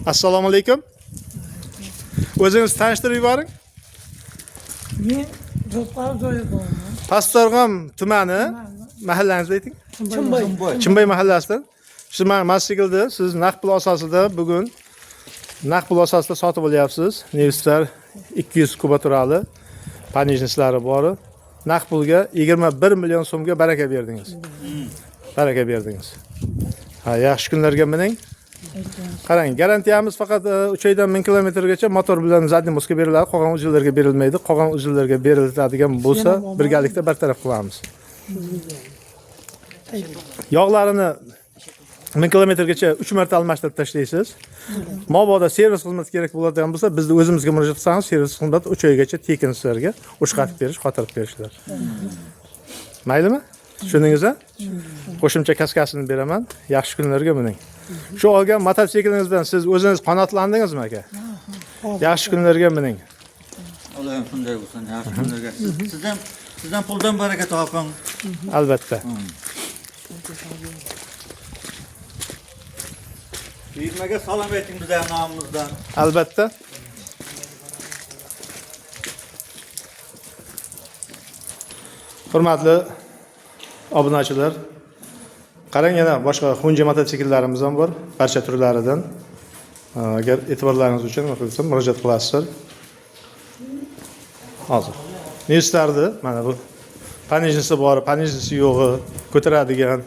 Assalomu alaykum. O'zingizni tanishtirib yuboring. Men Zo'rqari joyi bo'laman. Pastorg'om tumani mahallangizni ayting. Chimbay mahallasidan. Shu mototsiklni siz naqd pul asosida bugun naqd pul asosida sotib olyapsiz. Nevistar 200 kubaturali panijnislari bor. Naqd pulga 21 million so'mga baraka berdingiz. Baraka berdingiz. Ha, yaxshi kunlarga mining. Qarang, garantiyamiz faqat 3 oydan 1000 kilometrgacha motor bilan zadniy moskva beriladi, qolgan uzillarga berilmaydi. Qolgan uzillarga beriladigan bo'lsa, birgalikda bartaraf qilamiz. Yog'larini 1000 kilometrgacha 3 marta almashtirib tashlaysiz. Mabodo servis xizmati kerak bo'ladigan bo'lsa, bizni o'zimizga murojaat qilsangiz, servis xizmati 3 oygacha tekin sizlarga o'shqatib berish, xotirib berishlar. Maylimi? Tushundingizmi? Qo'shimcha kaskasini beraman. Yaxshi kunlarga mining. Shu olgan mototsiklingizdan siz o'zingiz qanoatlandingizmi aka? Yaxshi kunlarga mining. Allohim shunday bo'lsin, yaxshi kunlarga. Sizdan puldan baraka toping. Albatta. Buyurmaga salom ayting bizning nomimizdan. Albatta. Hurmatli obunachilar, qarang, yana boshqa Honda mototsikllarimiz ham bor, barcha turlaridan. Agar e'tiborlaringiz uchun murojaat qilasizlar. Hozir. Nevistardi, mana bu panijnisi bor, panijnisi yo'g'i, ko'taradigan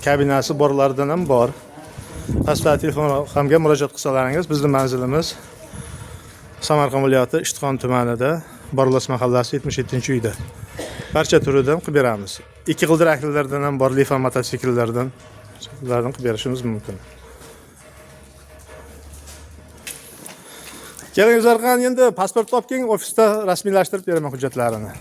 kabinasi borlaridan ham bor. Pastda telefon raqamga murojaat qilsalaringiz, bizning manzilimiz Samarqand viloyati Ishtixon tumanida, Borlos mahallasi 77-uyda. Barcha turidan qilib beramiz. 2 g'ildiraklilardan ham bor, Lifa mototsikllardan qilib berishimiz mumkin. Keling, Zarqan, endi pasport topking, ofisda rasmiylashtirib beraman hujjatlarini.